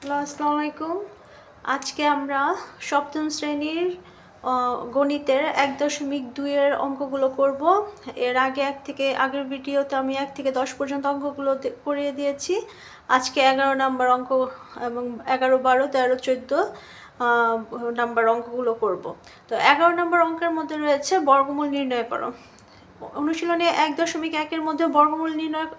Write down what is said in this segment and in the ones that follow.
Hello, আসসালামু আলাইকুম। আজকে আমরা সপ্তম শ্রেণীর গণিতের 1.2 এর অঙ্কগুলো করব। এর আগে আগের ভিডিওতে আমি 1 থেকে 10 পর্যন্ত অঙ্কগুলো করিয়ে দিয়েছি। আজকে 11 নাম্বার অঙ্ক এবং 11, 12, 13, 14 নাম্বার অঙ্কগুলো করব। তো 11 নাম্বার অঙ্কের মধ্যে রয়েছে বর্গমূল নির্ণয় করো। অনুশীলনে 1.1 এর মধ্যে বর্গমূল নির্ণয়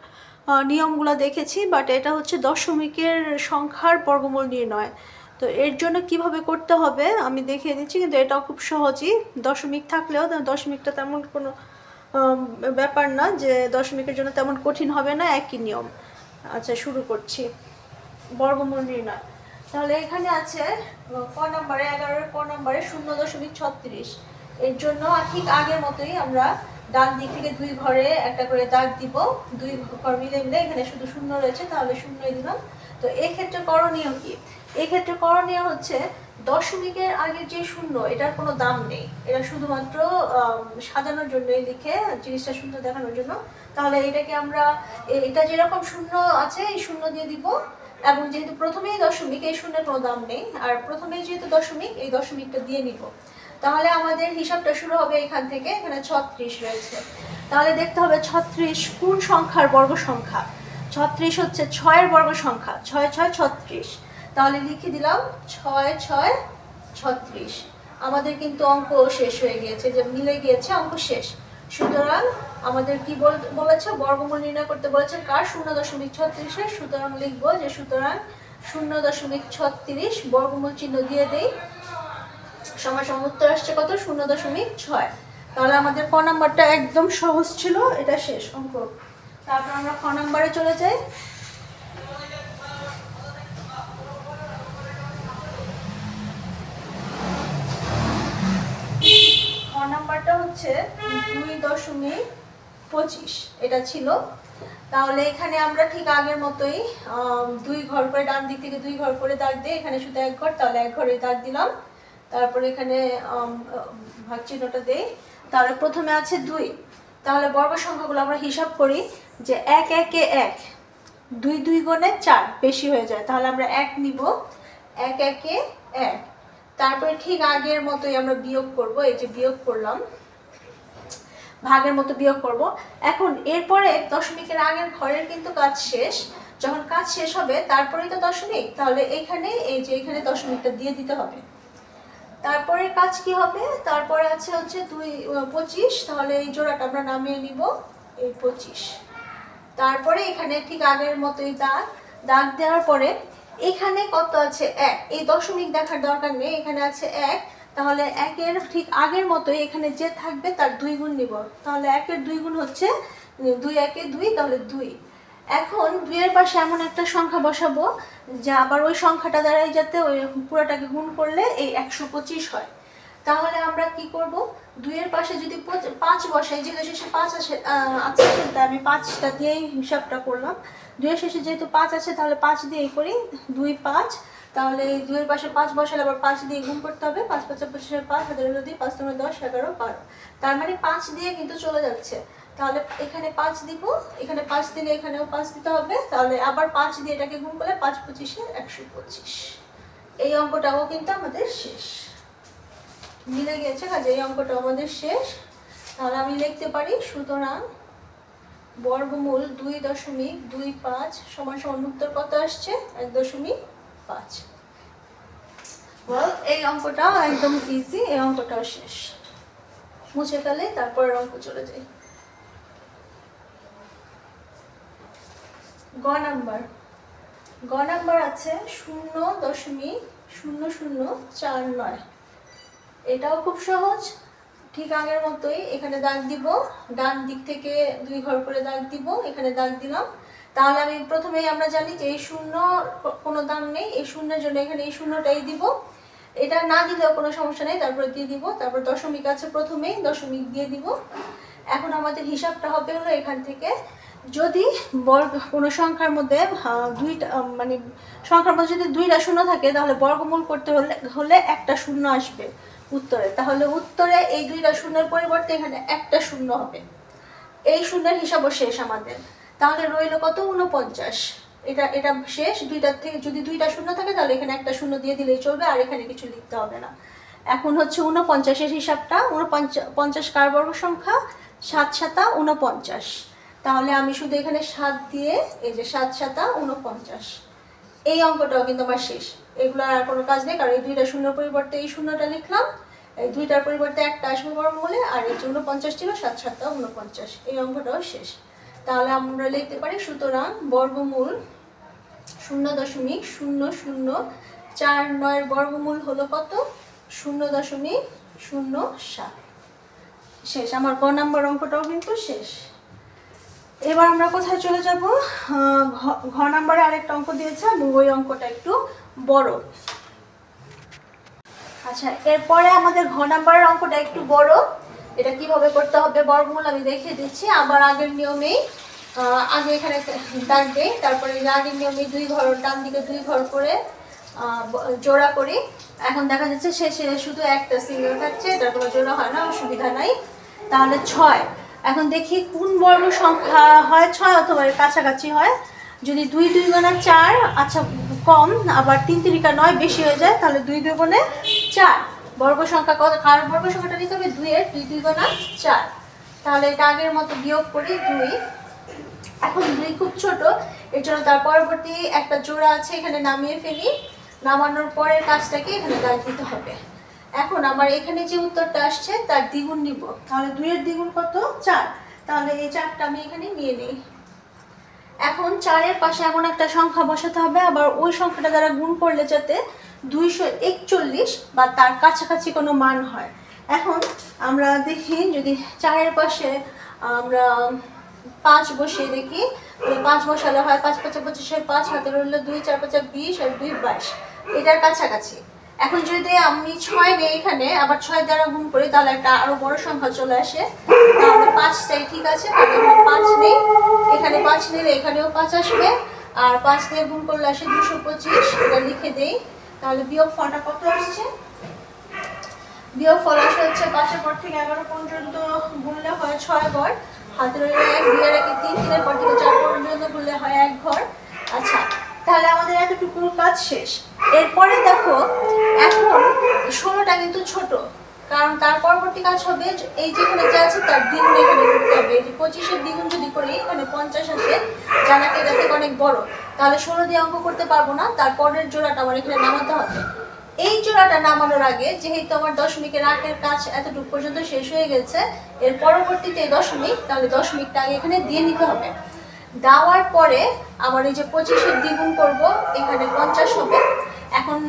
নিয়মগুলো দেখেছি, বাট এটা হচ্ছে দশমিকের সংখ্যার বর্গমূল নির্ণয়। তো এর জন্য কিভাবে করতে হবে আমি দেখিয়ে দিচ্ছি, কিন্তু এটাও খুব সহজই। দশমিক থাকলেও দশমিকটা তেমন কোনো ব্যাপার না যে দশমিকের জন্য তেমন কঠিন হবে না, একই নিয়ম। আচ্ছা, শুরু করছি। বর্গমূল নির্ণয়। তাহলে এখানে আছে ক নাম্বারে 11 ক নাম্বারে 0.36। এর জন্য ঠিক আগের মতোই আমরা ডান দিক থেকে দুই ঘরে একটা করে দাগ দিব। দুই ঘর মিলে মিলে এখানে শুধু শূন্য রয়েছে, তাহলে শূন্যই দিলাম। তো এই ক্ষেত্রে করণীয় কি? এই ক্ষেত্রে করণীয় হচ্ছে দশমিকের আগে যে শূন্য, এটার কোনো দাম নেই, এটা শুধুমাত্র সাজানোর জন্যই লিখে জিনিসটা সুন্দর দেখানোর জন্য। তাহলে এটাকে আমরা এটা যেরকম শূন্য আছে এই শূন্য দিয়ে দিব, এবং যেহেতু প্রথমেই দশমিক, এই শূন্যের কোনো দাম নেই, আর প্রথমেই যেহেতু দশমিক, এই দশমিকটা দিয়ে নিব। তাহলে আমাদের হিসাবটা শুরু হবে এখান থেকে। এখানে 36 রয়েছে, তাহলে দেখতে হবে 36 কোন সংখ্যার বর্গ সংখ্যা। 36 হচ্ছে 6-এর বর্গ সংখ্যা। 6 6 36। তাহলে লিখে দিলাম 6 6 36। আমাদের কিন্তু অঙ্ক শেষ হয়ে গিয়েছে, যে মিলে গিয়েছে, অঙ্ক শেষ। সুতরাং আমাদের কি বলেছে, বর্গমূল নির্ণয় করতে বলেছে কার? 0.36-এর। সুতরাং লিখবো যে সুতরাং 0.36 বর্গমূল চিহ্ন দিয়ে দেই। সমান উত্তর আসছে কত? 0.6। তাহলে আমাদের ক নাম্বারটা একদম সহজ ছিল, এটা শেষ অঙ্ক। তারপর আমরা খ নাম্বারে চলে যাই। খ নাম্বারটা হচ্ছে 2.25 এটা ছিল। তাহলে এখানে আমরা ঠিক আগের মতোই দুই ঘর করে, ডান দিক থেকে দুই ঘর করে দাগ দিই। এখানে শুধু এক ঘর, তাহলে এক ঘরে দাগ দিলাম। তারপরে এখানে ভাগ চিহ্নটা দেই। তাহলে প্রথমে আছে 2। তাহলে বর্গ সংখ্যাগুলো আমরা হিসাব করি যে 1 1 1, 2 2 গুণে 4 বেশি হয়ে যায়, তাহলে আমরা 1 নিব। 1 1 1। তারপরে ঠিক আগের মতোই আমরা বিয়োগ করব। এই যে বিয়োগ করলাম, ভাগের মতো বিয়োগ করব। এখন এরপরে দশমিকের আগের ঘরের কিন্তু কাজ শেষ। যখন কাজ শেষ হবে তারপরেই তো দশমিক, তাহলে এখানে এই যে এখানে দশমিকটা দিয়ে দিতে হবে। তারপরে কাজ কি হবে? তারপরে আছে হচ্ছে 25। তাহলে এই জোড়াটা আমরা নামিয়ে নিব, এই 25। তারপরে এখানে ঠিক আগের মতোই দাগ দেওয়ার পরে এখানে কত আছে? 1। এই দশমিক দেখার দরকার নেই, এখানে আছে 1। তাহলে 1-এর ঠিক আগের মতোই এখানে যে থাকবে তার 2 গুণ নিব। তাহলে 1-এর 2 গুণ হচ্ছে 2 1 2, তাহলে 2। এখন 2-এর পাশে এমন একটা সংখ্যা বসাবো যে আবার ওই সংখ্যাটা দ্বারাই যাতে ওই পুরোটাকে গুণ করলে এই 125 হয়। তাহলে আমরা কি করব? 2-এর পাশে যদি 5 বসাই, যেহেতু শেষে 5 আছে, তাই আমি 5টা দিয়েই হিসাবটা করলাম। 2-এর শেষে যেহেতু 5 আছে, তাহলে 5 দিয়েই করি। 2 5। তাহলে 2-এর পাশে 5 বসালে আবার 5 দিয়ে গুণ করতে হবে। 5 5 5 হাজার 5 5 10 11 12। তার মানে 5 দিয়ে কিন্তু চলে যাচ্ছে। তাহলে এখানে 5 দিব, এখানে 5 দিলে এখানেও 5 দিতে হবে। তাহলে আবার 5 দিয়ে এটাকে গুণ করলে 5 25 125। এই অঙ্কটাও কিন্তু আমাদের শেষ, মিলে গেছে। কাজে এই অঙ্কটা আমাদের শেষ। তাহলে আমি লিখতে পারি সুতরাং বর্গমূল 2.25 সমান সমান উত্তর কত আসছে? 1.5। এই অঙ্কটাও একদম ইজি, এই অঙ্কটাও শেষ। মুছে ফেলে, তারপরের অঙ্ক চলে যাই। গ নাম্বার আছে 0.0049। এটাও খুব সহজ, ঠিক আগের মতোই। এখানে দাগ দিব, ডান দিক থেকে দুই ঘর করে দাগ দিব, এখানে দাগ দিলাম। তাহলে আমি প্রথমেই আমরা জানি যে এই শূন্য কোনো দাম নেই, এই শূন্যের জন্য এখানে এই শূন্যটাই দিব। এটা না দিলেও কোনো সমস্যা নেই, তারপরে দিয়ে দিব। তারপর দশমিক আছে প্রথমেই, দশমিক দিয়ে দিব। এখন আমাদের হিসাবটা হবে হলো এখান থেকে, যদি কোনো সংখ্যার মধ্যে দুইটা মানে সংখ্যার মধ্যে যদি 2টা শূন্য থাকে, তাহলে বর্গমূল করতে হলে একটা শূন্য আসবে উত্তরে। তাহলে উত্তরে এই 2টা শূন্যের পরিবর্তে এখানে একটা শূন্য হবে। এই শূন্যের হিসাবও শেষ আমাদের। তাহলে রইল কত? 49। এটা শেষ। দুইটার থেকে যদি দুইটা শূন্য থাকে তাহলে এখানে একটা শূন্য দিয়ে দিলেই চলবে, আর এখানে কিছু লিখতে হবে না। এখন হচ্ছে 49-এর হিসাবটা। 49 কার বর্গ সংখ্যা? 7 7 49। তাহলে আমি শুধু এখানে 7 দিয়ে এই যে 7 7 49, এই অঙ্কটাও কিন্তু আমার শেষ। এগুলো আর কোনো কাজ নেই, কারণ এই দুইটা শূন্যর পরিবর্তে এই শূন্যটা লিখলাম, এই দুইটার পরিবর্তে একটা আসবে বর্গমূলে, আর এই যে 49 ছিল 7 7 49, এই অঙ্কটাও শেষ। তাহলে আমরা লিখতে পারি সুতরাং বর্গমূল 0.0049 বর্গমূল হলো কত? 0.07। শেষ। আমার গ নাম্বার অঙ্কটাও কিন্তু শেষ। এবার আমরা কোথায় চলে যাব? ঘ নাম্বারে আরেকটা অঙ্ক দিয়েছে, এবং ওই অঙ্কটা একটু বড়। আচ্ছা, এরপরে আমাদের ঘ নাম্বারের অঙ্কটা একটু বড়। এটা কিভাবে করতে হবে বর্গমূল আমি দেখিয়ে দিচ্ছি। আবার আগের নিয়মেই আগে এখানে দাগ দেই, তারপরে আগের নিয়মে 2 ঘর ডান দিকে 2 ঘর করে জোড়া করি। এখন দেখা যাচ্ছে শেষে শুধু একটা সিঙ্গেল থাকছে, এটার কোনো জোড়া হয় না, অসুবিধা নাই। তাহলে 6। এখন দেখি কোন বর্গ সংখ্যা হয় 6 অথবা এর কাছাকাছি হয়। যদি 2 2 গুণা 4, আচ্ছা কম, আবার 3 3 9 বেশি হয়ে যায়, তাহলে 2 2 গুণে 4 বর্গ সংখ্যা কত? কার বর্গ সংখ্যাটা নিতে হবে? 2 এর 2 2 গুণা 4। তাহলে এটা আগের মতো বিয়োগ করি 2। এখন 2 খুব ছোট, এর জন্য তার পরবর্তী একটা জোড়া আছে, এখানে নামিয়ে ফেলি। নামানোর পরের কাজটাকে এখানে দাগ দিতে হবে। এখন আমার এখানে যে উত্তরটা আসছে তার দ্বিগুণ নিব। তাহলে 2 এর দ্বিগুণ কত? 4। তাহলে এই 4টা আমি এখানে নিয়ে নিই। এখন 4 এর পাশে এমন একটা সংখ্যা বসাতে হবে, আবার ওই সংখ্যাটা দ্বারা গুণ করলে যাতে 241 বা তার কাছাকাছি কোনো মান হয়। এখন আমরা দেখি, যদি 4 এর পাশে আমরা 5 বসিয়ে দেখি, 5 বসালে হয় 5 5 25, 5 হাতে রইল 2, 4 5 20, আর 2 22, এটার কাছাকাছি। এখন যদি আমি 6 দিই এখানে, আবার 6 দ্বারা গুণ করি, তাহলে একটা আরো বড় সংখ্যা চলে আসে। তাহলে 5টাই ঠিক আছে, তাহলে 5 নেই। এখানে 5 নিলে এখানেও 5 আসবে, আর 5 দিয়ে গুণ করলে আসে 225। এটা লিখে দেই। তাহলে বিয়োগ ফলটা কত আসছে? বিয়োগ ফল আসে হচ্ছে 5 পর থেকে 11 পর্যন্ত গুণলে হয় 6 ঘর, হাতে রইল 1, 2 আর 1 3, 3 পর থেকে 4 পর্যন্ত গুণলে হয় 1 ঘর। আচ্ছা, তাহলে আমাদের এতটুকু কাজ শেষ। এরপরে দেখো, এখন 16টা কিন্তু ছোট, কারণ তার পরবর্তী কাজ হবে এই যেখানে যা আছে তার দ্বিগুণ এখানে করতে হবে। এই যে 25-এর দ্বিগুণ যদি করি এখানে 50 আসে, যা নাকি এটা থেকে অনেক বড়, তাহলে 16 দিয়ে অঙ্ক করতে পারবো না। তারপরের জোড়াটা আমার এখানে নামাতে হবে। এই জোড়াটা নামানোর আগে যেহেতু আমার দশমিকের আঁকের কাজ এতটুকু পর্যন্ত শেষ হয়ে গেছে, এর পরবর্তীতে দশমিক, তাহলে দশমিকটা আগে এখানে দিয়ে নিতে হবে। দেওয়ার পরে আমার এই যে 25-এর দ্বিগুণ করব, এখানে 50 হবে। এখন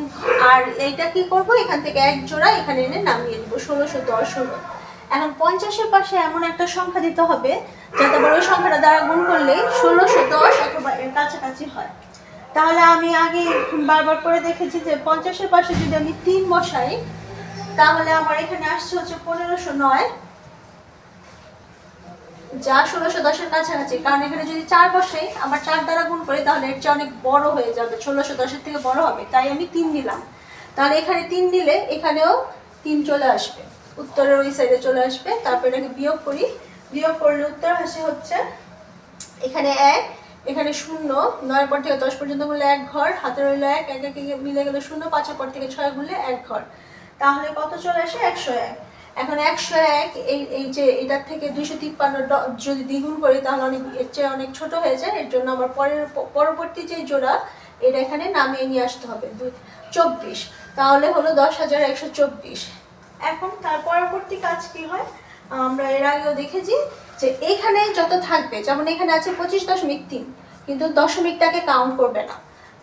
আর এইটা কি করব, এখান থেকে এক জোড়া এখানে এনে নামিয়ে দিব, 1610 হলো। এখন 50-এর পাশে এমন একটা সংখ্যা দিতে হবে যাতে আবার ওই সংখ্যাটা দ্বারা গুণ করলে 1610 অথবা এর কাছাকাছি হয়। তাহলে আমি আগে বারবার করে দেখেছি যে 50-এর পাশে যদি আমি 3 বসাই, তাহলে আমার এখানে আসছে হচ্ছে 1509, যা 1610-এর কাছাকাছি। কারণ এখানে যদি 4 বসাই, আবার 4 দ্বারা গুণ করি, তাহলে এর চেয়ে অনেক বড় হয়ে যাবে, 1610-এর থেকে বড় হবে, তাই আমি 3 নিলাম। তাহলে এখানে 3 নিলে এখানেও 3 চলে আসবে, উত্তরের ওই সাইডে চলে আসবে। তারপর এটাকে বিয়োগ করি, বিয়োগ করলে উত্তর আসে হচ্ছে এখানে 1, এখানে 0, 9 পর থেকে 10 পর্যন্ত গুনলে 1 ঘর, হাতে রইল 1, 1 1 মিলে গেল 0, 5 পর থেকে 6 গুনলে 1 ঘর। তাহলে কত চলে আসে? 101। এখন 101 এই যে এটার থেকে 253 যদি দ্বিগুণ করি, তাহলে অনেক এর চেয়ে অনেক ছোট হয়ে যায়। এর জন্য আমার পরবর্তী যে জোড়া, এটা এখানে নামিয়ে নিয়ে আসতে হবে 24। তাহলে হলো 10,124। এখন তার পরবর্তী কাজ কি হয়, আমরা এর আগেও দেখেছি যে এখানে যত থাকবে, যেমন এখানে আছে 25.3, কিন্তু দশমিকটাকে কাউন্ট করবে না,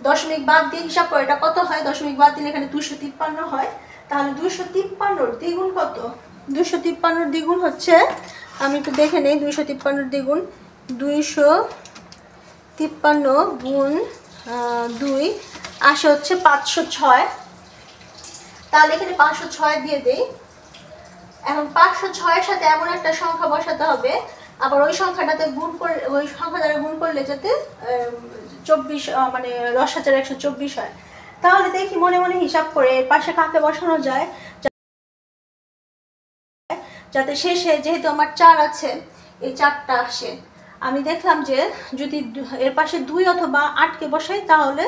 দশমিক বাদ দিয়ে হিসাব করে এটা কত হয়। দশমিক বাদ দিলে এখানে 253 হয়। তাহলে 253-র দ্বিগুণ কত? 253-র দ্বিগুণ হচ্ছে, আমি একটু দেখে নেই, 253-র দ্বিগুণ 253 গুণ 2 আসে হচ্ছে 506। তাহলে এখানে 506 দিয়ে দেই। এখন 506-এর সাথে এমন একটা সংখ্যা বসাতে হবে, আবার ওই সংখ্যাটাতে গুণ করে, ওই সংখ্যা দ্বারা গুণ করলে যাতে 24 মানে 10,124 হয়। তাহলে দেখি মনে মনে হিসাব করে এর পাশে কাকে বসানো যায়, যাতে শেষে যেহেতু আমার 4 আছে, এই 4টা আসে। আমি দেখলাম যে যদি এর পাশে 2 অথবা 8কে বসাই তাহলে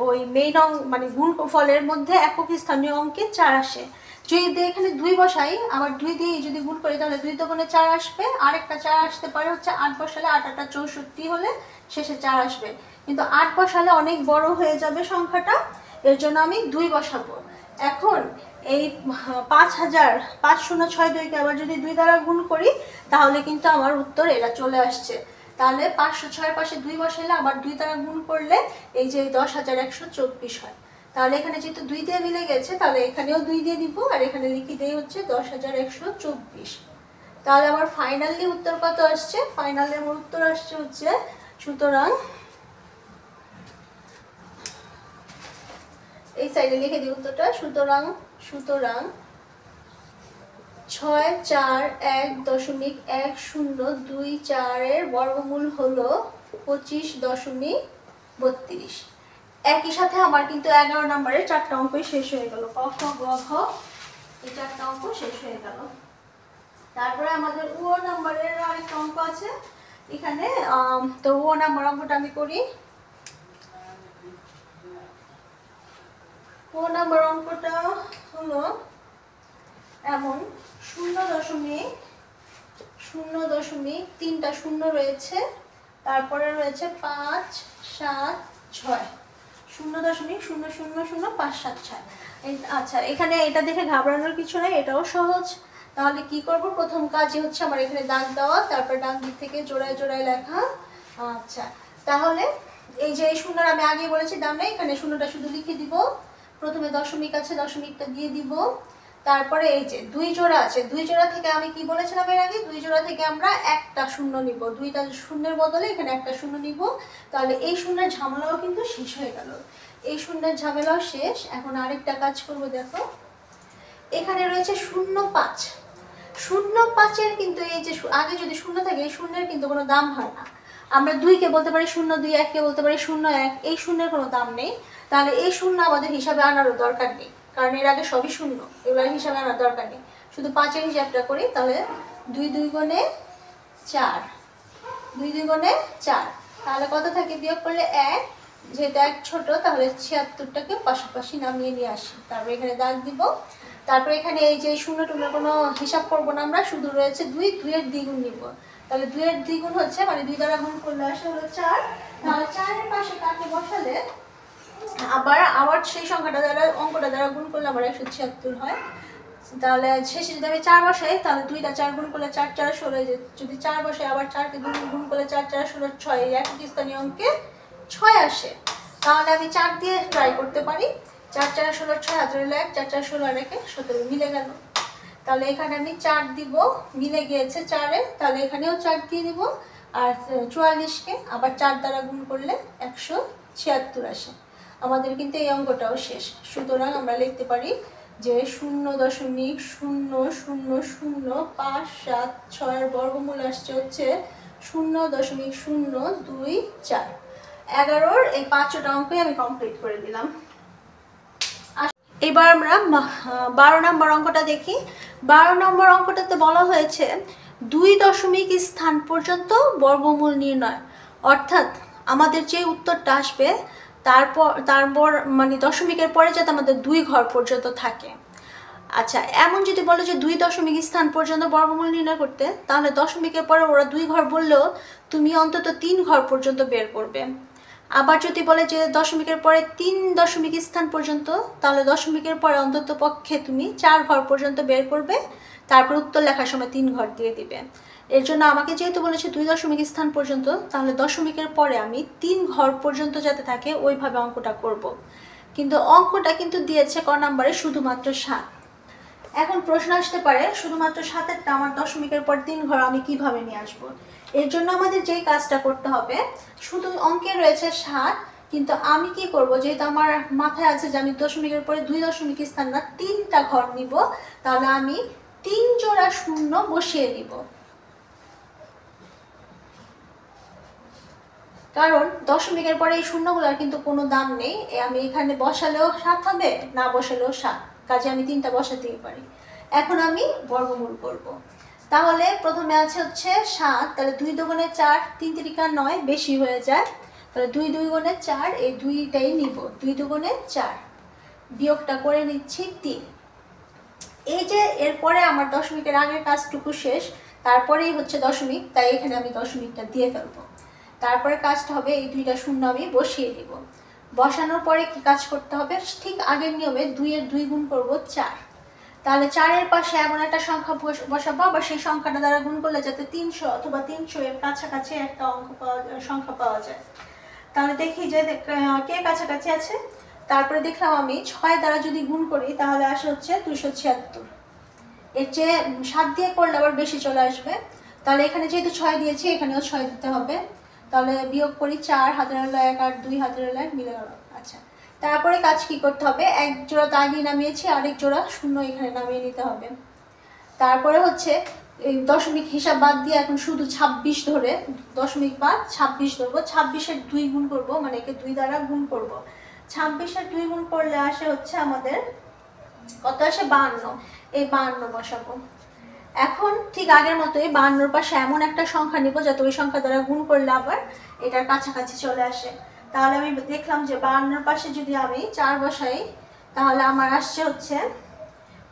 ওই মেইন মানে গুণফলের মধ্যে একক স্থানীয় অঙ্কে 4 আসে। যদি এখানে 2 বসাই, আবার 2 দিয়ে যদি গুণ করি তাহলে 2 দোকানে 4 আসবে, আরেকটা 4 আসতে পারে হচ্ছে 8 বসালে, 8 8 64 হলে শেষে 4 আসবে। কিন্তু 8 বসালে অনেক বড় হয়ে যাবে সংখ্যাটা, এর জন্য আমি 2 বসাবো। এখন এই 5062কে আবার যদি 2 দ্বারা গুণ করি তাহলে কিন্তু আমার উত্তর এটা চলে আসছে। তাহলে 506 পাশে 2 বসাইলে আবার 2 দ্বারা গুণ করলে এই যে 10,124 হয়। তাহলে এখানে যেহেতু 2 দিয়ে মিলে গেছে তাহলে এখানেও 2 দিয়ে দিব, আর এখানে লিখে দেই হচ্ছে 10,124। তাহলে আমার ফাইনালি উত্তর কত আসছে? ফাইনালি আমার উত্তর আসছে হচ্ছে, সুতরাং এই সাইডে লিখে দিই উত্তরটা। সুতরাং 641.1024 এর বর্গমূল হলো 25.32। একই সাথে আমার কিন্তু 11 নম্বরের 4টা অঙ্কই শেষ হয়ে গেল। ক খ গ ঘ এই 4টা অঙ্ক শেষ হয়ে গেল। তারপরে আমাদের ও নম্বরের আরেকটা অঙ্ক আছে এখানে। তো ও নম্বর অঙ্কটা আমি করি। ও নম্বর অঙ্কটা হলো এমন, 0.3টা শূন্য রয়েছে, তারপরে রয়েছে 5 7 6, 0.000576। আচ্ছা, এখানে এটা দেখে ঘাবড়ানোর কিছু নেই, এটাও সহজ। তাহলে কি করব? প্রথম কাজই হচ্ছে আমার এখানে দাগ দেওয়া, তারপর ডান দিক থেকে জোড়ায় জোড়ায় লেখা। আচ্ছা, তাহলে এই যে এই শূন্যর আমি আগে বলেছি দাম নেই, এখানে শূন্যটা শুধু লিখে দিব। প্রথমে দশমিক আছে, দশমিকটা দিয়ে দিব। তারপরে এই যে 2 জোড়া আছে, 2 জোড়া থেকে আমি কি বলেছিলাম এর আগে? 2 জোড়া থেকে আমরা একটা শূন্য নিব, 2টা শূন্যের বদলে এখানে একটা শূন্য নিব। তাহলে এই শূন্যের ঝামেলাও কিন্তু শেষ হয়ে গেল, এই শূন্যের ঝামেলাও শেষ। এখন আরেকটা কাজ করব, দেখো এখানে রয়েছে 0.5। 0.5 এর কিন্তু এই যে আগে যদি শূন্য থাকে, এই শূন্যের কিন্তু কোনো দাম হয় না। আমরা 2কে বলতে পারি 0.2, 1কে বলতে পারি 0.1, এই শূন্যের কোনো দাম নেই। তাহলে এই শূন্য আমাদের হিসাবে আনারও দরকার নেই, কারণ এর আগে সবই শূন্য, এবার হিসাবে আনার দরকার নেই। শুধু 5-এর হিসাবটা করি, তাহলে 2 2 গুণে 4, 2 2 গুণে 4, তাহলে কত থাকে বিয়োগ করলে 1, যেহেতু 1 ছোট তাহলে 76টাকে পাশাপাশি নামিয়ে নিয়ে আসি। তারপর এখানে দাগ দিব। তারপর এখানে এই যে শূন্য টুনের কোনো হিসাব করবো না আমরা, শুধু রয়েছে 2, 2 এর দ্বিগুণ নিব। তাহলে 2 এর দ্বিগুণ হচ্ছে, মানে 2 দ্বারা গুণ করলে আসে হলো 4। তাহলে 4 এর পাশে কাকে বসালে আবার সেই সংখ্যাটা দ্বারা, অঙ্কটা দ্বারা গুণ করলে আমার 176 হয়। তাহলে শেষে যদি আমি 4 বসাই তাহলে 2টা 4 গুণ করলে 4 4 16, যদি 4 বসাই আবার 4কে গুণ করলে 4 4 16 6, এই একক স্থানীয় অঙ্কে 6 আসে। তাহলে আমি 4 দিয়ে ট্রাই করতে পারি। 4 4 16 6, হাতে রইল 1, 4 4 16 আর 1 17, মিলে গেল। তাহলে এখানে আমি 4 দিব, মিলে গিয়েছে 4-এ, তাহলে এখানেও 4 দিয়ে দিব। আর 44কে আবার 4 দ্বারা গুণ করলে 176 আসে। আমাদের কিন্তু এই অঙ্কটাও শেষ। সুতরাং আমরা লিখতে পারি যে 0.000576 এর বর্গমূল আসছে হচ্ছে 0.024। 11-র এই 5টা অঙ্কই আমি কমপ্লিট করে দিলাম। এবার আমরা 12 নম্বর অঙ্কটা দেখি। 12 নম্বর অঙ্কটাতে বলা হয়েছে 2 দশমিক স্থান পর্যন্ত বর্গমূল নির্ণয়। অর্থাৎ আমাদের যে উত্তরটা আসবে তারপর মানে দশমিকের পরে যাতে আমাদের 2 ঘর পর্যন্ত থাকে। আচ্ছা, এমন যদি বলে যে 2 দশমিক স্থান পর্যন্ত বর্গমূল নির্ণয় করতে, তাহলে দশমিকের পরে ওরা 2 ঘর বললেও তুমি অন্তত 3 ঘর পর্যন্ত বের করবে। আবার যদি বলে যে দশমিকের পরে 3 দশমিক স্থান পর্যন্ত, তাহলে দশমিকের পরে অন্তত পক্ষে তুমি 4 ঘর পর্যন্ত বের করবে, তারপর উত্তর লেখার সময় 3 ঘর দিয়ে দিবে। এর জন্য আমাকে যেহেতু বলেছে 2 দশমিক স্থান পর্যন্ত, তাহলে দশমিকের পরে আমি 3 ঘর পর্যন্ত যাতে থাকে ওইভাবে অঙ্কটা করব। কিন্তু অঙ্কটা কিন্তু দিয়েছে ক নাম্বারে শুধুমাত্র 7। এখন প্রশ্ন আসতে পারে শুধুমাত্র 7-এরটা আমার দশমিকের পর 3 ঘর আমি কিভাবে নিয়ে আসব। এর জন্য আমাদের যেই কাজটা করতে হবে, শুধু অঙ্কে রয়েছে 7, কিন্তু আমি কি করব, যেহেতু আমার মাথায় আছে যে আমি দশমিকের পরে 2 দশমিক স্থান না 3টা ঘর নিব, তাহলে আমি 3 জোড়া শূন্য বসিয়ে দিব। কারণ দশমিকের পরে এই শূন্যগুলোর কিন্তু কোনো দাম নেই, আমি এখানে বসালেও 7 হবে, না বসালেও 7, কাজে আমি 3টা বসাতেই পারি। এখন আমি বর্গমূল করব। তাহলে প্রথমে আছে হচ্ছে 7, তাহলে 2 দুগুণে 4, 3 তিরিকা 9, বেশি হয়ে যায়, তাহলে 2 2 গুণে 4, এই 2টাই নিব, 2 দুগুণে 4, বিয়োগটা করে নিচ্ছি 3। এই যে এরপরে আমার দশমিকের আগের কাজটুকু শেষ, তারপরেই হচ্ছে দশমিক, তাই এখানে আমি দশমিকটা দিয়ে ফেলবো। তারপরে কাজটা হবে এই 2টা শূন্য আমি বসিয়ে দিব। বসানোর পরে কি কাজ করতে হবে, ঠিক আগের নিয়মে 2 এর 2 গুণ করব 4, তাহলে 4 এর পাশে এমন একটা সংখ্যা বসাবো, আবার সেই সংখ্যাটা দ্বারা গুণ করলে যাতে 300 অথবা 300 এর কাছাকাছি একটা সংখ্যা পাওয়া যায়। তাহলে দেখি যে কে কাছাকাছি আছে। তারপরে দেখলাম আমি 6 দ্বারা যদি গুণ করি তাহলে আসে হচ্ছে 276। এর চেয়ে 7 দিয়ে করলে আবার বেশি চলে আসবে, তাহলে এখানে যেহেতু 6 দিয়েছি এখানেও 6 দিতে হবে। তাহলে বিয়োগ করি, 4 হাতের হলো 1 আর 2 হাতের হলো 1 মিলে গেল। আচ্ছা, তারপরে কাজ কি করতে হবে, এক জোড়া তো আগেই নামিয়েছি, আরেক জোড়া শূন্য এখানে নামিয়ে নিতে হবে। তারপরে হচ্ছে এই দশমিক হিসাব বাদ দিয়ে এখন শুধু 26 ধরে, দশমিক বাদ 26 ধরবো, 26-এর 2 গুণ করব, মানে একে 2 দ্বারা গুণ করব। 26-এর 2 গুণ করলে আসে হচ্ছে আমাদের কত আসে, 52। এই 52 বসাবো। এখন ঠিক আগের মতোই 52-এর পাশে এমন একটা সংখ্যা নিব যাতে ওই সংখ্যা দ্বারা গুণ করলে আবার এটার কাছাকাছি চলে আসে। তাহলে আমি দেখলাম যে 52-এর পাশে যদি আমি 4 বসাই তাহলে আমার আসছে হচ্ছে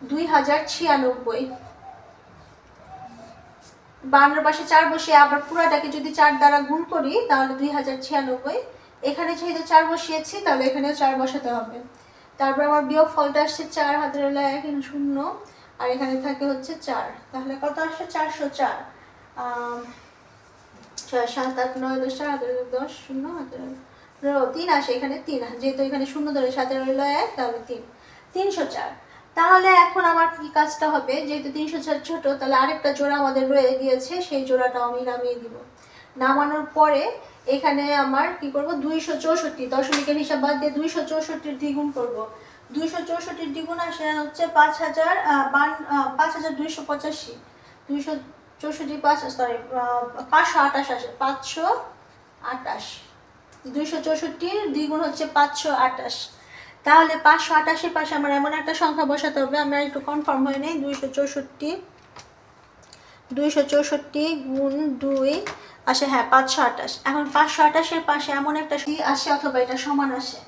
2096। 52-এর পাশে 4 বসিয়ে আবার পুরাটাকে যদি 4 দ্বারা গুণ করি তাহলে 2096। এখানে যেহেতু 4 বসিয়েছি তাহলে এখানেও 4 বসাতে হবে। তারপর আমার বিয়োগ ফলটা আসছে 4 হাতের হলো 1, এখানে 0 আর এখানে থাকে হচ্ছে 4, তাহলে কত আসছে 404। 6 7 8 9 10 4 হাতের 10 0 হাতের 3 আসে, এখানে 3, যেহেতু এখানে 0 ধরে 7-এর হলো 1 তাহলে 3, 304। তাহলে এখন আমার কি কাজটা হবে, যেহেতু 304 ছোট, তাহলে আরেকটা জোড়া আমাদের রয়ে গিয়েছে, সেই জোড়াটাও আমি নামিয়ে দিব। নামানোর পরে এখানে আমার কি করব, 264, দশমিকের হিসাব বাদ দিয়ে 264-এর দ্বিগুণ করব। 264-এর দ্বিগুণ আসে হচ্ছে 5285, 528 আসে, 528, 264-র দ্বিগুণ হচ্ছে 528। তাহলে 528-এর পাশে আমার এমন একটা সংখ্যা বসাতে হবে, আমরা একটু কনফার্ম হয়ে নেই। 264 গুণ 2 আসে, হ্যাঁ 528। এখন 528-এর পাশে এমন একটা আসে অথবা এটা সমান আসে,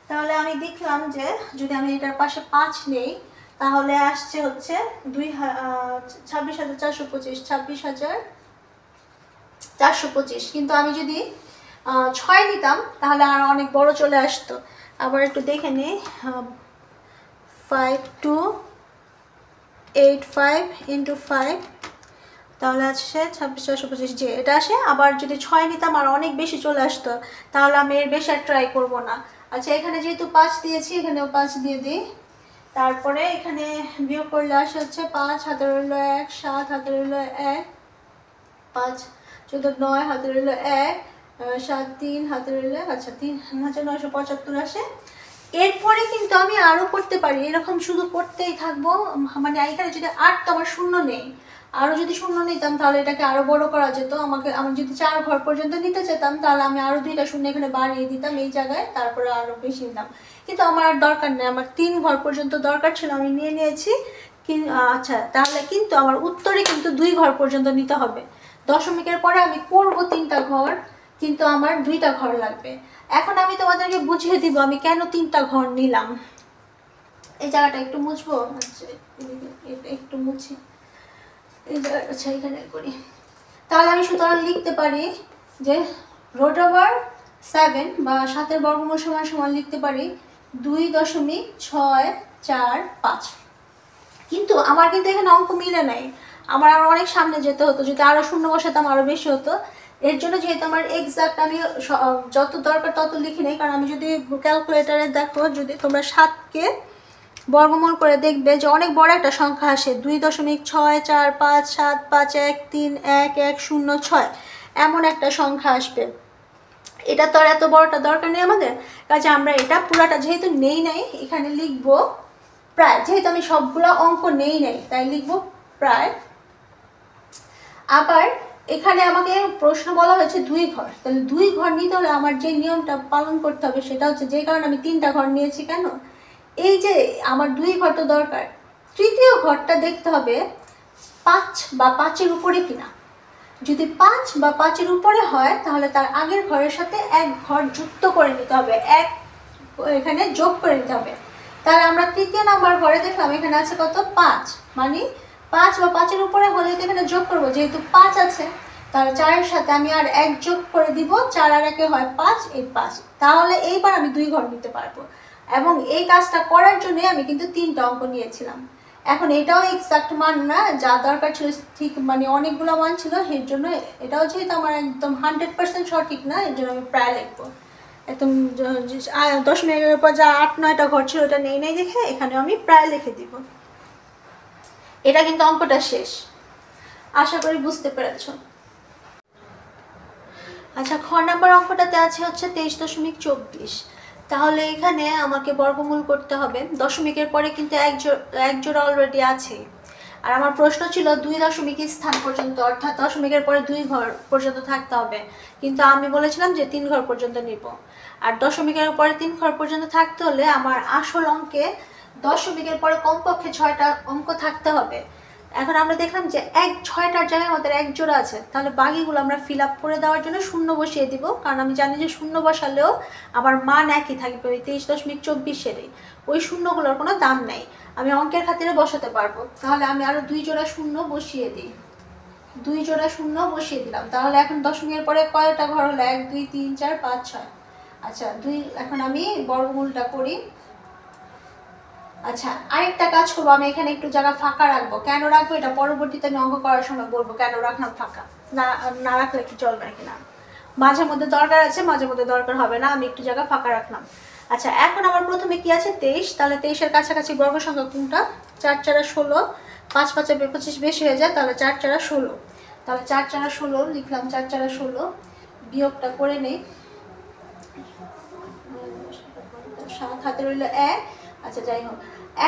তাহলে আমি দেখলাম যে যদি আমি এটার পাশে 5 নেই তাহলে আসছে হচ্ছে 26,425, 26,425। কিন্তু আমি যদি 6 নিতাম তাহলে আর অনেক বড় চলে আসতো। আবার একটু দেখে নিই, 5285 × 5 তাহলে আসছে 26,425, যে এটা আসে। আবার যদি 6 নিতাম আর অনেক বেশি চলে আসতো, তাহলে আমি এর বেশি আর ট্রাই করবো না। আচ্ছা, এখানে যেহেতু 5 দিয়েছি এখানেও 5 দিয়ে দিই। তারপরে এখানে বিয়োগ করলে আসে হচ্ছে 5 হাতের হলো 1, 7 হাতের হলো 1, 5 14 9 হাতের হলো 1, 7 3 হাতের হলো, আচ্ছা 3,975 আসে। এরপরে কিন্তু আমি আরও করতে পারি, এরকম শুধু করতেই থাকবো। মানে এখানে যদি 8 তো আমার শূন্য নেই, আরও যদি শূন্য নিতাম তাহলে এটাকে আরও বড় করা যেত। আমি যদি 4 ঘর পর্যন্ত নিতে চেতাম তাহলে আমি আরও 2টা শূন্য এখানে বাড়িয়ে দিতাম এই জায়গায়, তারপরে আরও বেশি নিতাম। কিন্তু আমার আর দরকার নেই, আমার 3 ঘর পর্যন্ত দরকার ছিল, আমি নিয়ে নিয়েছি। আচ্ছা, তাহলে কিন্তু আমার উত্তরে কিন্তু 2 ঘর পর্যন্ত নিতে হবে। দশমিকের পরে আমি করব 3টা ঘর, কিন্তু আমার 2টা ঘর লাগবে। এখন আমি তোমাদেরকে বুঝিয়ে দিব আমি কেন 3টা ঘর নিলাম। এই জায়গাটা একটু মুছবো, আচ্ছা একটু মুছি এই জায়গাটা, আচ্ছা এখানে করি। তাহলে আমি সুতরাং লিখতে পারি যে √7 বা 7-এর বর্গমূল সমান সমান লিখতে পারি 2.645। কিন্তু আমার কিন্তু এখানে অঙ্ক মিলে নাই, আমার আরও অনেক সামনে যেতে হতো, যদি আরও শূন্য বসাতাম আরও বেশি হতো। এর জন্য যেহেতু আমার এক্সাক্ট আমি যত দরকার তত লিখি নেই, কারণ আমি যদি ক্যালকুলেটারে দেখো, যদি তোমরা 7-কে বর্গমূল করে দেখবে যে অনেক বড় একটা সংখ্যা আসে, 2.64575313110 এমন একটা সংখ্যা আসবে। এটা তো আর এত বড়টা দরকার নেই আমাদের কাছে, আমরা এটা পুরাটা যেহেতু নেই নাই এখানে লিখবো প্রায়, যেহেতু আমি সবগুলো অঙ্ক নেই নাই তাই লিখবো প্রায়। আবার এখানে আমাকে প্রশ্ন বলা হয়েছে 2 ঘর, তাহলে 2 ঘর নিতে হলে আমার যে নিয়মটা পালন করতে হবে সেটা হচ্ছে, যে কারণে আমি 3টা ঘর নিয়েছি কেন, এই যে আমার 2 ঘর তো দরকার, তৃতীয় ঘরটা দেখতে হবে 5 বা 5-এর উপরে কিনা। যদি 5 বা 5-এর উপরে হয় তাহলে তার আগের ঘরের সাথে এক ঘর যুক্ত করে নিতে হবে, এক এখানে যোগ করে নিতে হবে। তাহলে আমরা তৃতীয় নাম্বার ঘরে দেখলাম এখানে আছে কত 5, মানে 5 বা 5-এর উপরে হলে তো এখানে যোগ করবো, যেহেতু 5 আছে তাহলে 4-এর সাথে আমি আর 1 যোগ করে দিব, 4 আর 1 হয় 5, এই 5। তাহলে এইবার আমি 2 ঘর নিতে পারবো। এবং এই কাজটা করার জন্য আমি কিন্তু 3টা অঙ্ক নিয়েছিলাম। এখন এটাও এক্সাক্ট মান না, যা দরকার ছিল ঠিক মানে অনেকগুলো মান ছিল, এর জন্য এটাও যেহেতু আমার একদম 100% সঠিক না, এর জন্য আমি প্রায় লিখবো। একদম দশমিকের পর যা 8-9টা ঘর ছিল ওটা নেই দেখে এখানে আমি প্রায় লিখে দিব। এটা কিন্তু অঙ্কটা শেষ, আশা করি বুঝতে পেরেছ। আচ্ছা, খ নাম্বার অঙ্কটাতে আছে হচ্ছে 23.24। তাহলে এখানে আমাকে বর্গমূল করতে হবে। দশমিকের পরে কিন্তু এক জোড়া অলরেডি আছে, আর আমার প্রশ্ন ছিল 2 দশমিক স্থান পর্যন্ত, অর্থাৎ দশমিকের পরে 2 ঘর পর্যন্ত থাকতে হবে, কিন্তু আমি বলেছিলাম যে 3 ঘর পর্যন্ত নিব। আর দশমিকের পরে 3 ঘর পর্যন্ত থাকতে হলে আমার আসল অঙ্কে দশমিকের পরে কমপক্ষে 6টা অঙ্ক থাকতে হবে। এখন আমরা দেখলাম যে 6টার জায়গায় আমাদের 1 জোড়া আছে, তাহলে বাকিগুলো আমরা ফিল আপ করে দেওয়ার জন্য শূন্য বসিয়ে দিব, কারণ আমি জানি যে শূন্য বসালেও আমার মান একই থাকবে, ওই 23.24-এরই। ওই শূন্যগুলোর কোনো দাম নেই, আমি অঙ্কের খাতিরে বসাতে পারবো। তাহলে আমি আরও 2 জোড়া শূন্য বসিয়ে দিই, 2 জোড়া শূন্য বসিয়ে দিলাম। তাহলে এখন দশমিকের পরে কয়টা ঘর হলো? 1 2 3 4 5 6। আচ্ছা 2, এখন আমি বর্গমূলটা করি। আচ্ছা, আরেকটা কাজ করবো, আমি এখানে একটু জায়গা ফাঁকা রাখবো। কেন রাখবো এটা পরবর্তীতে আমি অঙ্ক করার সময় বলবো কেন রাখলাম ফাঁকা, না রাখলে কি চলবে কিনা। মাঝে মধ্যে দরকার আছে, মাঝে মধ্যে দরকার হবে না, আমি একটু জায়গা ফাঁকা রাখলাম। আচ্ছা, এখন আমার প্রথমে কি আছে 23, তাহলে 23-এর কাছাকাছি বর্গ সংখ্যা কোনটা? 4 4 16, 5 5 25 বেশি হয়ে যায়, তাহলে 4 4 16। তাহলে 4 4 16 লিখলাম, 4 4 16, বিয়োগটা করে নেই, 7 হাতে রইল 1। আচ্ছা যাই হোক,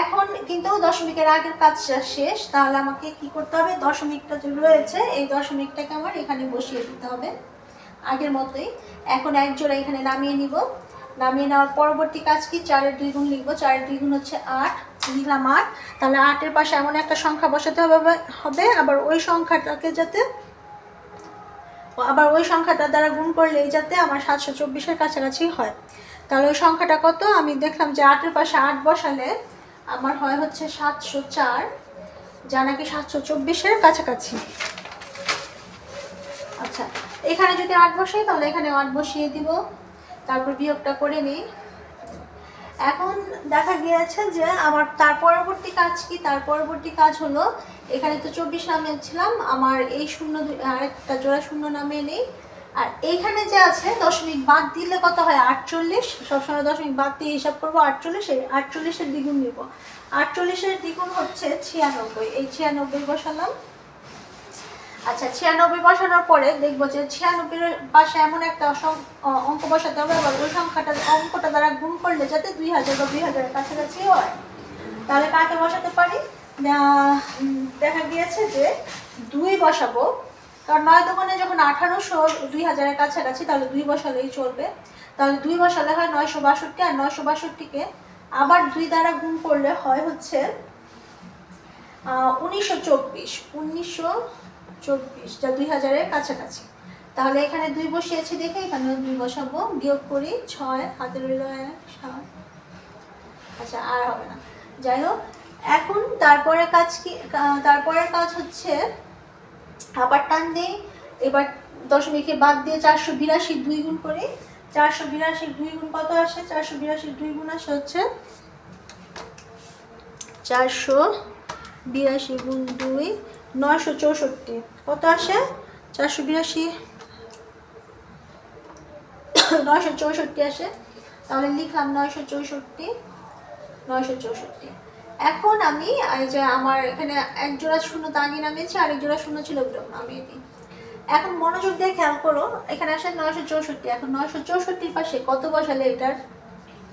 এখন কিন্তু দশমিকের আগের কাজটা শেষ, তাহলে আমাকে কি করতে হবে? দশমিকটা যে রয়েছে এই দশমিকটাকে আমার এখানে বসিয়ে দিতে হবে আগের মতোই। এখন 1 জোড়া এখানে নামিয়ে নিব। নামিয়ে নেওয়ার পরবর্তী কাজ কি? 4-এর 2 গুণ লিখবো। 4-এর 2 গুণ হচ্ছে 8, লিখলাম 8। তাহলে 8-এর পাশে এমন একটা সংখ্যা বসাতে হবে আবার ওই সংখ্যাটাকে যাতে ওই সংখ্যাটা দ্বারা গুণ করলেই যাতে আমার 724-এর কাছাকাছি হয়। তাহলে ওই সংখ্যাটা কত? আমি দেখলাম যে 8-এর পাশে 8 বসালে আমার হয় হচ্ছে 704, যা নাকি 724-এর কাছাকাছি। আচ্ছা, এখানে যদি 8 বসাই তাহলে এখানে 8 বসিয়ে দিব, তারপর বিয়োগটা করে নিই। এখন দেখা গিয়েছে যে আমার তার পরবর্তী কাজ কি? তার পরবর্তী কাজ হলো, এখানে তো 24 নামিয়েছিলাম, আমার এই শূন্য আরেকটা জোড়া শূন্য নামিয়ে নেই। আর এইখানে যে আছে দশমিক বাদ দিলে কত হয়? 48। সবসময় দশমিক বাদ দিয়ে হিসাব করবো। 48, এই 48-এর দ্বিগুণ নিব। 48-এর দ্বিগুণ হচ্ছে 96, এই 96 বসালাম। আচ্ছা, 96 বসানোর পরে দেখবো যে 96-এর পাশে এমন একটা অঙ্ক বসাতে হবে, আবার ওই সংখ্যাটার অঙ্কটা দ্বারা গুণ করলে যাতে 2000 বা 2000-এর কাছাকাছি হয়। তাহলে কাকে বসাতে পারি? দেখা গিয়েছে যে 2 বসাবো, কারণ 9 দোকানে যখন 1800 2000-এর কাছাকাছি, তাহলে 2 বসালেই চলবে। তাহলে 2 বসালে হয় 962, আর 962-কে আবার 2 দ্বারা গুণ করলে হয় হচ্ছে 1924, যা 2000-এর কাছাকাছি। তাহলে এখানে 2 বসিয়েছি দেখে এখানেও 2 বসাবো। বিয়োগ করি, 6 হাতে রইল 1 7। আচ্ছা, আর হবে না, যাই হোক। এখন তারপরে কাজ কি? তারপরের কাজ হচ্ছে আবার টান দিই। এবার দশমিকে বাদ দিয়ে 482 2 গুণ করি। 482 2 গুণ কত আসে? 482 2 গুণ আসে হচ্ছে 482 গুণ 2 964। কত আসে? 482 964 আসে। তাহলে লিখলাম 964। এখন আমি এই যে আমার এখানে 1 জোড়া শূন্য তো আগে নামিয়েছি, আরেক জোড়া শূন্য ছিল বিয়োগ নামিয়ে দিই। এখন মনোযোগ দিয়ে খেয়াল করো, এখানে আসে 964। এখন 964-এর পাশে কত বসালে এটার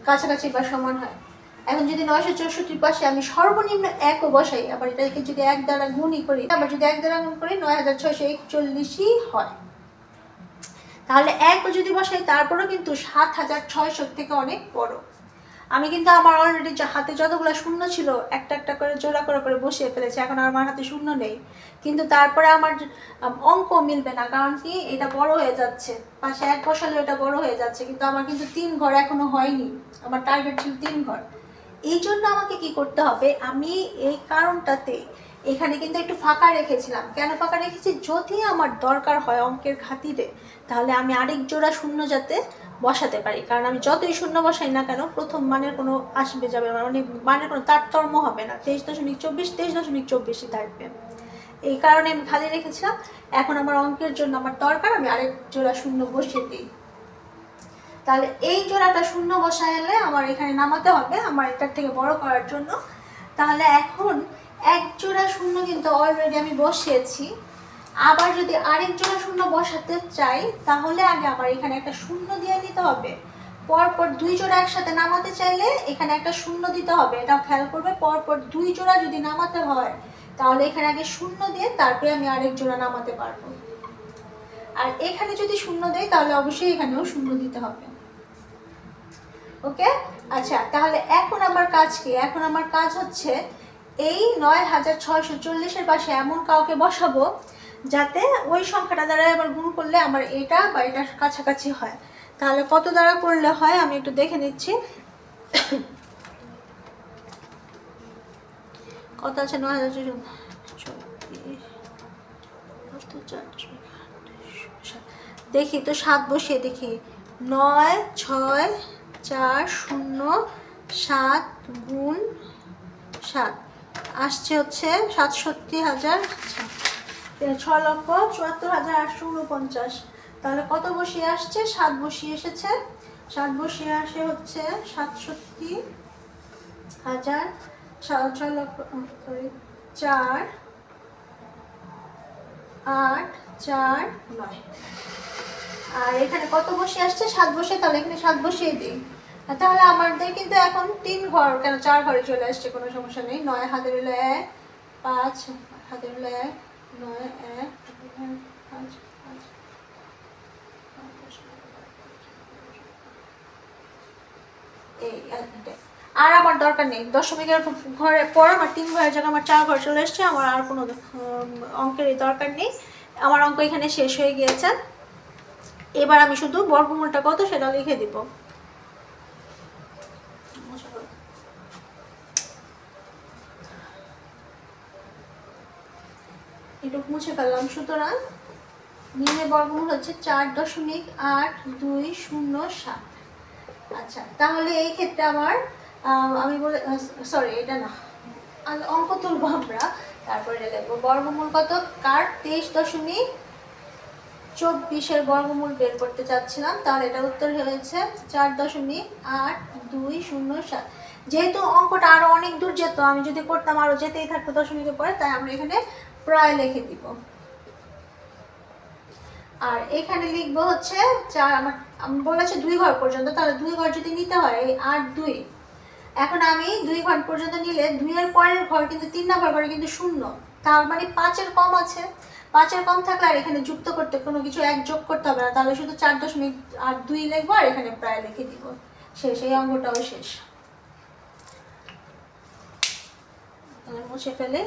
কাছাকাছি বা সমান হয়? এখন যদি 964-এর পাশে আমি সর্বনিম্ন 1ও বসাই, আবার এটাকে যদি 1 দ্বারা গুণই করি, আবার যদি 1 দ্বারা গুণ করি 9641-ই হয়। তাহলে 1ও যদি বসাই তারপরেও কিন্তু 7600 থেকে অনেক বড়। আমি কিন্তু আমার অলরেডি হাতে যতগুলো শূন্য ছিল একটা একটা করে জোড়া করে করে বসিয়ে ফেলেছি, এখন আমার হাতে শূন্য নেই। কিন্তু তারপরে আমার অঙ্ক মিলবে না, কারণ কি এটা বড় হয়ে যাচ্ছে, পাশে 1 বসালে এটা বড় হয়ে যাচ্ছে, কিন্তু আমার কিন্তু 3 ঘর এখনো হয়নি, আমার টার্গেট ছিল 3 ঘর। এই জন্য আমাকে কি করতে হবে, আমি এই কারণটাতে এখানে কিন্তু একটু ফাঁকা রেখেছিলাম। কেন ফাঁকা রেখেছি, যদি আমার দরকার হয় অঙ্কের খাতিরে, তাহলে আমি আরেক জোড়া শূন্য যাতে বসাতে পারি, কারণ আমি যতই শূন্য বসাই না কেন প্রথম মানের কোনো আসবে যাবে, মানে মানের কোনো তারতম্য হবে না, 23.24 23.24ই থাকবে। এই কারণে আমি খালি রেখেছিলাম। এখন আমার অঙ্কের জন্য আমার দরকার, আমি আরেক জোড়া শূন্য বসিয়ে দিই। তাহলে এই জোড়াটা শূন্য বসাইলে আমার এখানে নামাতে হবে আমার এটার থেকে বড় করার জন্য। তাহলে এখন এক জোড়া শূন্য কিন্তু অলরেডি আমি বসিয়েছি। আবার যদি আরেক জোড়া শূন্য বসাতে চাই, তাহলে আগে আমার এখানে একটা শূন্য দিয়ে দিতে হবে। পরপর 2 জোড়া একসাথে নামাতে চাইলে এখানে একটা শূন্য দিতে হবে, এটাও খেয়াল করবে। পরপর 2 জোড়া যদি নামাতে হয়, তাহলে এখানে আগে শূন্য দিয়ে তারপরে আমি আরেক জোড়া নামাতে পারবো। আর এখানে যদি শূন্য দেই, তাহলে অবশ্যই এখানেও শূন্য দিতে হবে। ওকে, আচ্ছা, তাহলে এখন আমার কাজ কি? এখন আমার কাজ হচ্ছে এই 9640 পাশে এমন কাউকে বসাবো যাতে ওই সংখ্যাটা দ্বারা আবার গুণ করলে আমার এটা বা এটার কাছাকাছি হয়। তাহলে কত দ্বারা করলে হয় আমি একটু দেখে নিচ্ছি। কত আছে? 9024 দেখি তো, 7 বসিয়ে দেখি। 9 6 4 0 7 গুণ 7 আসছে হচ্ছে 67,000, 6,74,849। তাহলে কত বসিয়ে আসছে? 7 বসিয়ে এসেছে। 7 বসিয়ে আসে হচ্ছে 67,000, 4 8 4 9। আর এখানে কত বসে আসছে? 7 বসে, তাহলে এখানে 7 বসিয়ে দিই। তাহলে আমাদের কিন্তু এখন 3 ঘর কেন 4 ঘরে চলে আসছে, কোনো সমস্যা নেই। 9 হাতের হলো 1, 5 হাতের হলো 1, 9 1 5 5 এই। আর আমার দরকার নেই দশমিকের ঘরে পর, আমার 3 ঘরের জায়গায় আমার 4 ঘর চলে এসছে, আমার আর কোনো অঙ্কের দরকার নেই। আমার অঙ্ক এখানে শেষ হয়ে গিয়েছে। এবার আমি শুধু বর্গমূলটা কত সেটা লিখে দিব। এটুকু মুছে ফেললাম। সুতরাং নিম্নের বর্গমূল হচ্ছে 4.8207। আচ্ছা, তাহলে এই ক্ষেত্রে আমার আমি বলে সরি এটা না, অঙ্ক তুলবো আমরা, তারপরে লিখবো বর্গমূল কত কার। 23.24 বর্গমূল বের করতে চাচ্ছিলাম। তাহলে এটা উত্তর হয়েছে 4.8207। যেহেতু অঙ্কটা আরো অনেক দূর যেত, আমি যদি করতাম আরো যেতেই থাকতো দশমিকের পরে, তাই আমরা এখানে প্রায় লিখে দিব। আর এখানে লিখবো হচ্ছে 4, আমি বলেছি 2 ঘর পর্যন্ত, তাহলে 2 ঘর যদি নিতে হয় 8 2। এখন আমি 2 ঘর পর্যন্ত নিলে 2 এর পরের ঘর কিন্তু 3 নম্বর ঘরে কিন্তু শূন্য, তার মানে 5 এর কম আছে। 5 এর কম থাকলে আর এখানে যুক্ত করতে কোনো কিছু এক যোগ করতে হবে না, তাহলে শুধু 4.82 লিখবো আর এখানে প্রায় লিখে দিব। শেষ, এই অঙ্কটাও শেষ। মুছে ফেলে